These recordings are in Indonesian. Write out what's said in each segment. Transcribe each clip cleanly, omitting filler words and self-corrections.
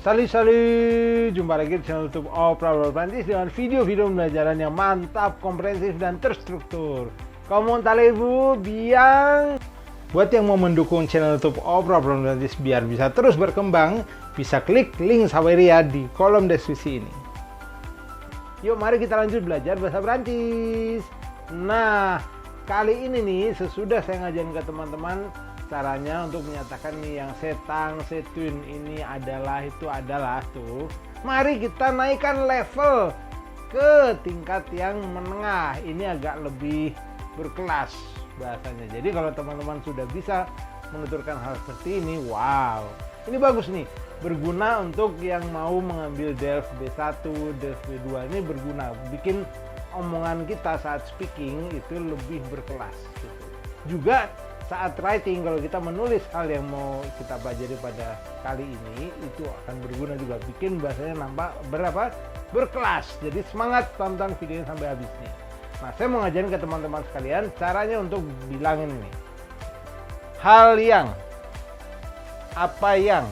Salut, jumpa lagi di channel YouTube Opera Prancis dengan video-video pembelajaran yang mantap, komprehensif, dan terstruktur. Comment allez-vous bien? Buat yang mau mendukung channel YouTube Opera Prancis biar bisa terus berkembang, bisa klik link Saweria di kolom deskripsi ini. Yuk, mari kita lanjut belajar bahasa Prancis. Nah, kali ini nih, sesudah saya ngajarin ke teman-teman caranya untuk menyatakan nih yang setang, setun, ini adalah, itu adalah tuh. Mari kita naikkan level ke tingkat yang menengah. Ini agak lebih berkelas bahasanya. Jadi kalau teman-teman sudah bisa menuturkan hal seperti ini, wow, ini bagus nih. Berguna untuk yang mau mengambil DELF B1, DELF B2, ini berguna. Bikin omongan kita saat speaking itu lebih berkelas gitu. Juga saat writing, kalau kita menulis hal yang mau kita pelajari pada kali ini, itu akan berguna juga, bikin bahasanya nampak berkelas. Jadi semangat tonton videonya sampai habis nih. Nah, saya mau ngajarin ke teman-teman sekalian caranya untuk bilangin ini hal yang, apa yang,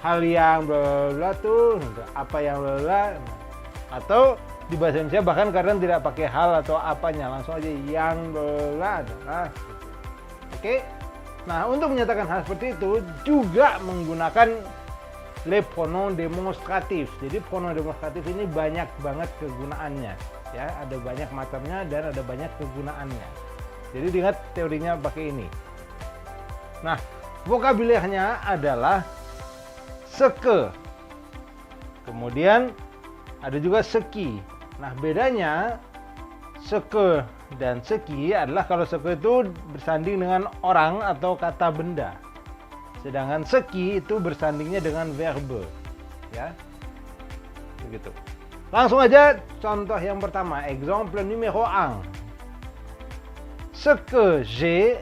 hal yang bla bla tuh, apa yang bla bla, atau di bahasa Indonesia bahkan kadang tidak pakai hal atau apanya, langsung aja yang bla bla adalah. Oke, nah untuk menyatakan hal seperti itu juga menggunakan le pronom demonstratif. Jadi pronom demonstratif ini banyak banget kegunaannya, ya, ada banyak macamnya dan ada banyak kegunaannya. Jadi ingat teorinya pakai ini. Nah, vokabulernya adalah seke, kemudian ada juga seki. Nah, bedanya seke dan seki adalah kalau seke itu bersanding dengan orang atau kata benda, sedangkan seki itu bersandingnya dengan verbe, ya, begitu. Langsung aja contoh yang pertama, exemple numéro 1. Ce que j'ai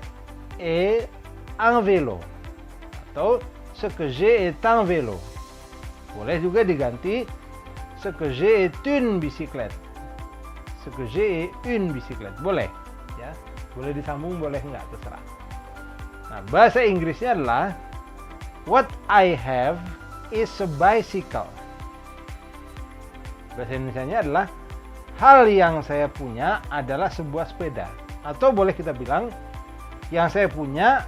est un vélo, atau ce que j'ai est un vélo. Boleh juga diganti ce que j'ai est une bicyclette. Ce que j'ai une bicyclette, boleh, ya, boleh disambung, boleh enggak, terserah. Nah, bahasa Inggrisnya adalah what I have is a bicycle. Bahasa Indonesianya adalah hal yang saya punya adalah sebuah sepeda, atau boleh kita bilang yang saya punya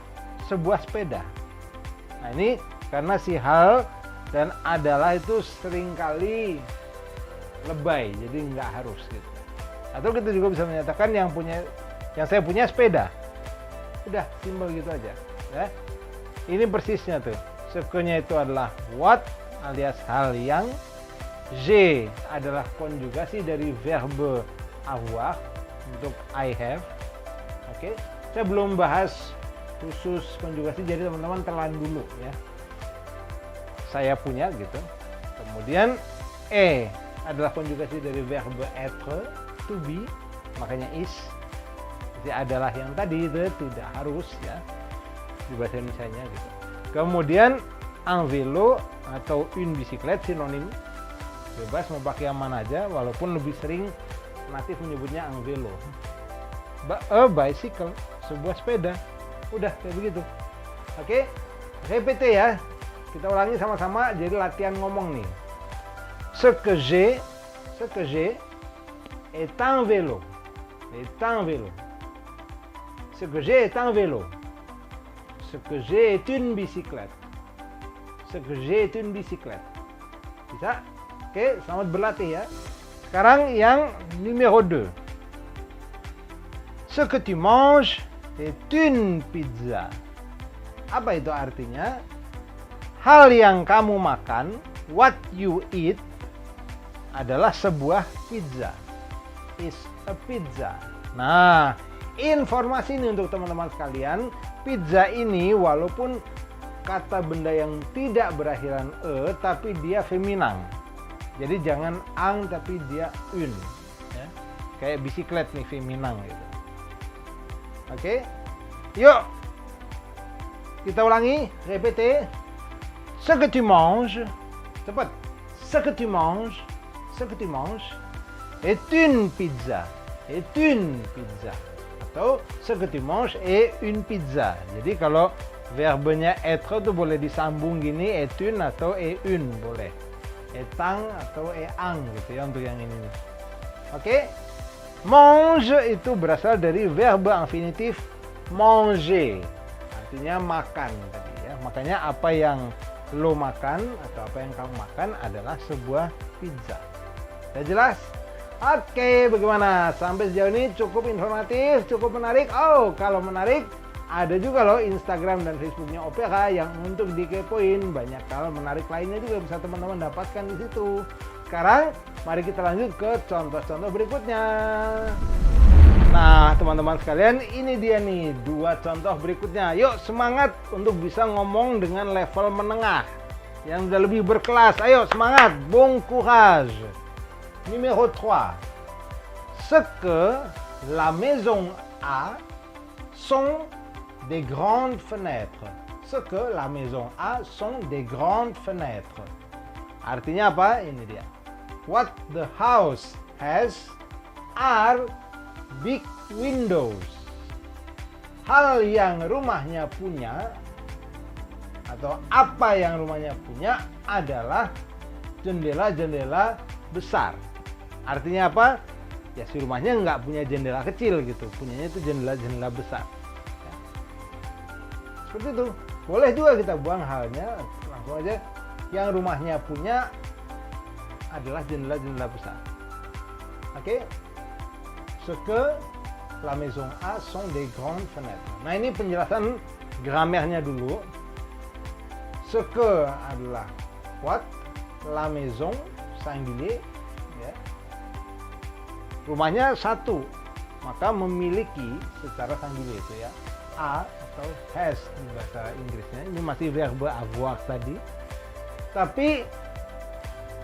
sebuah sepeda. Nah, ini karena si hal dan adalah itu seringkali lebay, jadi nggak harus gitu. Atau kita juga bisa menyatakan yang saya punya sepeda. Udah, simpel gitu aja, ya. Ini persisnya tuh. Sekenya itu adalah what alias hal yang. J adalah konjugasi dari verbe avoir untuk I have. Oke, saya belum bahas khusus konjugasi, jadi teman-teman telan dulu ya. Saya punya gitu. Kemudian adalah konjugasi dari verbe être, to be, makanya is. Jadi adalah yang tadi itu tidak harus, ya, di bahasa Indonesianya gitu. Kemudian un vélo atau une bicyclette sinonim, bebas mau pakai yang mana aja, walaupun lebih sering natif menyebutnya un vélo. A bicycle, sebuah sepeda. Udah kayak begitu. Oke, repeat ya. Kita ulangi sama-sama jadi latihan ngomong nih. Ce que j'ai est un vélo. Est un vélo. Ce que j'ai est un vélo. Ce que j'ai est une bicyclette. Ce que j'ai est une bicyclette. Bisa? Oke, selamat berlatih ya. Sekarang yang numéro 2. Ce que tu manges est une pizza. Apa itu artinya? Hal yang kamu makan, what you eat, adalah sebuah pizza. Is a pizza. Nah, informasi ini untuk teman-teman sekalian. Pizza ini walaupun kata benda yang tidak berakhiran e, tapi dia feminang. Jadi jangan ang tapi dia un, ya. Kayak bisiklet nih, feminang gitu. Oke, yuk kita ulangi, répétez. Ce que tu manges, cepat. Ce que tu manges est une pizza. Est une pizza. Atau ce que tu manges est une pizza. Jadi kalau Verbenya être tuh boleh disambung gini, est une atau est une boleh. Etang atau eang gitu ya untuk yang ini nih. Oke. Mange itu berasal dari verbe infinitif manger. Artinya makan tadi ya. Makanya apa yang lo makan atau apa yang kamu makan adalah sebuah pizza. Sudah jelas? Oke, bagaimana? Sampai sejauh ini cukup informatif, cukup menarik. Oh, kalau menarik, ada juga loh Instagram dan Facebooknya Opera yang untuk dikepoin. Banyak hal menarik lainnya juga bisa teman-teman dapatkan di situ. Sekarang, mari kita lanjut ke contoh-contoh berikutnya. Nah, teman-teman sekalian, ini dia nih 2 contoh berikutnya. Yuk, semangat untuk bisa ngomong dengan level menengah yang udah lebih berkelas. Ayo, semangat, bon courage. Numéro 3. Ce que la maison a sont des grandes fenêtres. Ce que la maison a sont des grandes fenêtres. Artinya apa? Ini dia. What the house has are big windows. Hal yang rumahnya punya atau apa yang rumahnya punya adalah jendela-jendela besar. Artinya apa? Ya si rumahnya nggak punya jendela kecil gitu, punyanya itu jendela-jendela besar. Ya. Seperti itu. Boleh juga kita buang halnya, langsung aja. Yang rumahnya punya adalah jendela-jendela besar. Oke? Ce que la maison a sont des grandes fenêtres. Nah ini penjelasan grammairnya dulu. Ce que adalah what, la maison singulier. Ya. Rumahnya satu, maka memiliki secara singulier itu ya, a atau has di bahasa Inggrisnya. Ini masih verbe avoir tadi, tapi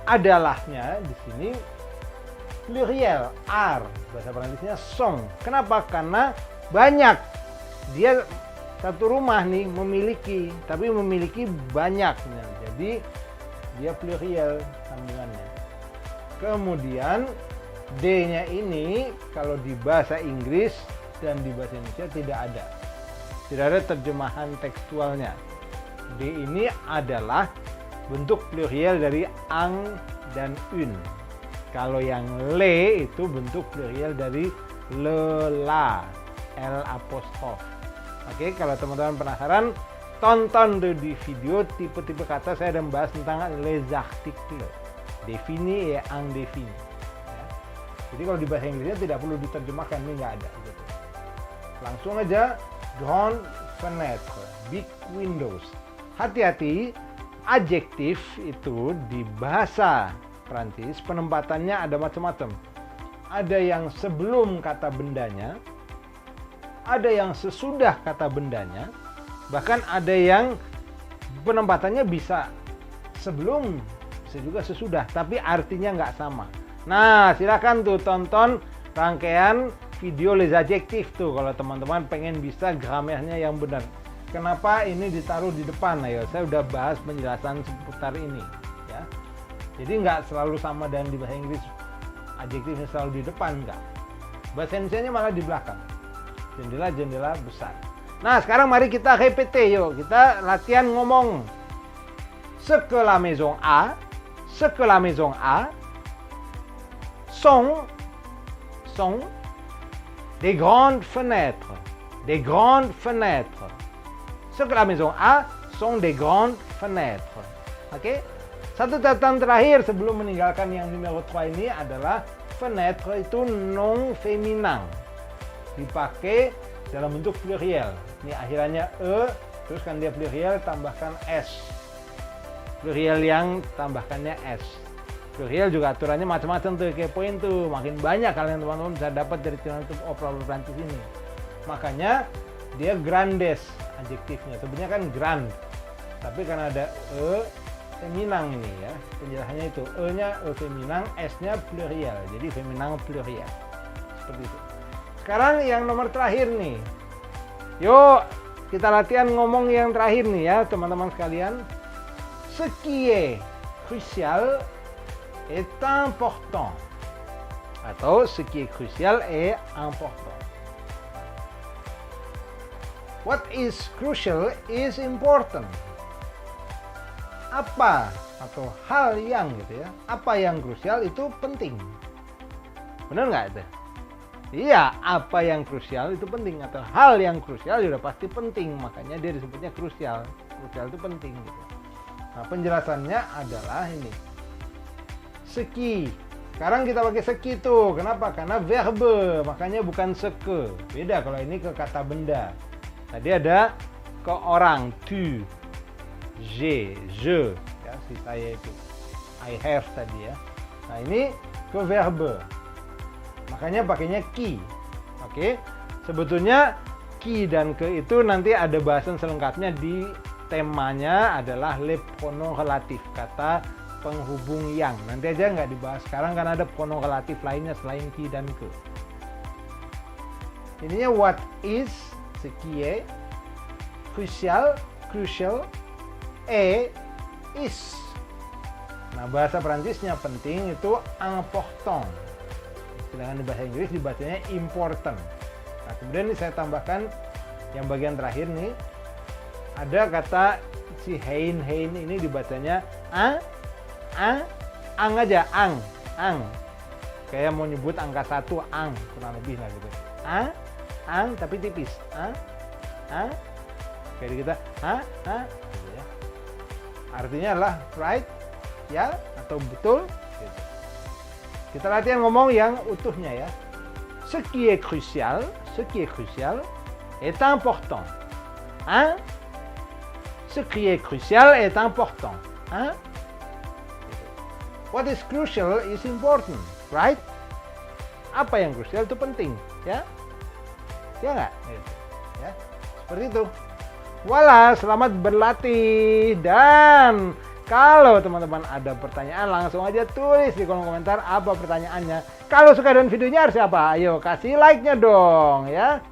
adalahnya di sini pluriel, are, bahasa Perancisnya sont. Kenapa? Karena banyak, dia satu rumah nih memiliki, tapi memiliki banyak, nah, jadi dia pluriel sambungannya. Kemudian D-nya ini kalau di bahasa Inggris dan di bahasa Indonesia tidak ada. Tidak ada terjemahan tekstualnya. D ini adalah bentuk pluriel dari ang dan une. Kalau yang le itu bentuk pluriel dari le, la, l apostrof. Oke, kalau teman-teman penasaran, tonton di video tipe-tipe kata saya dan bahas tentang les articles. Defini ya indefini. Ya. Jadi kalau di bahasa Inggrisnya tidak perlu diterjemahkan, ini nggak ada. Gitu. Langsung aja, grande fenêtre, big windows. Hati-hati, adjektif itu di bahasa Prancis penempatannya ada macam-macam. Ada yang sebelum kata bendanya, ada yang sesudah kata bendanya, bahkan ada yang penempatannya bisa sebelum, bisa juga sesudah, tapi artinya nggak sama. Nah, silakan tuh tonton rangkaian video les adjectifs tuh kalau teman-teman pengen bisa gramernya yang benar. Kenapa ini ditaruh di depan? Ayo, saya udah bahas penjelasan seputar ini. Ya. Jadi nggak selalu sama dan di bahasa Inggris adjektifnya selalu di depan, nggak. Bahasa Indonesia malah di belakang. Jendela-jendela besar. Nah, sekarang mari kita répéter yuk. Kita latihan ngomong. Ce que la maison a, ce que la maison a sont des grandes fenêtres. Des grandes fenêtres. Ce que la maison a sont des grandes fenêtres. Oke? Satu catatan terakhir sebelum meninggalkan yang numéro 3 ini adalah fenêtre itu non féminin. Dipakai dalam bentuk pluriel. Ini akhirannya e, terus kan dia pluriel tambahkan s. Pluriel yang tambahkannya s. Pluriel juga aturannya macam-macam tuh, kepoin tuh. Makin banyak kalian teman-teman bisa dapat dari channel YouTube Opera Prancis ini. Makanya dia grandes adjektifnya. Sebenarnya kan grand. Tapi karena ada e feminang ini ya. Penjelasannya itu e-nya e feminang, s-nya pluriel. Jadi feminang pluriel. Seperti itu. Sekarang yang nomor terakhir nih. Yuk, kita latihan ngomong yang terakhir nih ya, teman-teman sekalian. Ce qui est crucial est important. Atau ce qui est crucial est important. What is crucial is important. Apa atau hal yang gitu ya, apa yang krusial itu penting. Benar nggak itu? Iya, apa yang krusial itu penting, atau hal yang krusial sudah pasti penting, makanya dia disebutnya krusial. Krusial itu penting gitu. Nah, penjelasannya adalah ini. Seki. Sekarang kita pakai seki tuh. Kenapa? Karena verbe, makanya bukan seke. Beda kalau ini ke kata benda. Tadi ada ke orang, tu, je, ya, si saya itu, I have tadi ya. Nah ini ke verbe, makanya pakainya ki. Oke, sebetulnya ki dan ke itu nanti ada bahasan selengkapnya di temanya adalah le pronom relatif, kata penghubung yang. Nanti aja nggak dibahas sekarang karena ada pronom relatif lainnya selain ki dan ke. Ininya what is, ce qui est, crucial, et is. Nah, bahasa Perancisnya penting itu important. Sedangkan di bahasa Inggris dibacanya important. Nah, kemudian ini saya tambahkan yang bagian terakhir nih. Ada kata si hein ini dibacanya ang aja, ang. Kayak mau nyebut angka 1, ang, kurang lebih lah gitu. Ang tapi tipis. Kayak kita gitu ya. Artinya adalah right, ya, atau betul gitu. Kita latihan ngomong yang utuhnya ya. Ce qui est crucial est important. Ce qui est crucial est important. What is crucial is important, right? Apa yang krusial itu penting, ya? Ya nggak? Ya, seperti itu. Wala, selamat berlatih. Dan kalau teman-teman ada pertanyaan, langsung aja tulis di kolom komentar apa pertanyaannya. Kalau suka dengan videonya harus apa? Ayo kasih like-nya dong ya.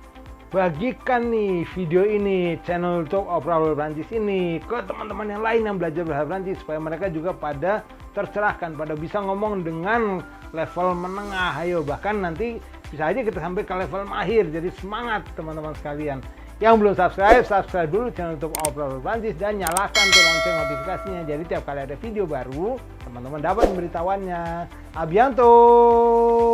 Bagikan nih video ini, channel YouTube Obrol Prancis ini ke teman-teman yang lain yang belajar bahasa Prancis supaya mereka juga pada tercerahkan, pada bisa ngomong dengan level menengah. Ayo, bahkan nanti bisa aja kita sampai ke level mahir. Jadi semangat teman-teman sekalian. Yang belum subscribe dulu channel YouTube Obrol Prancis dan nyalakan tuh lonceng notifikasinya. Jadi tiap kali ada video baru, teman-teman dapat pemberitahuannya. A bientôt.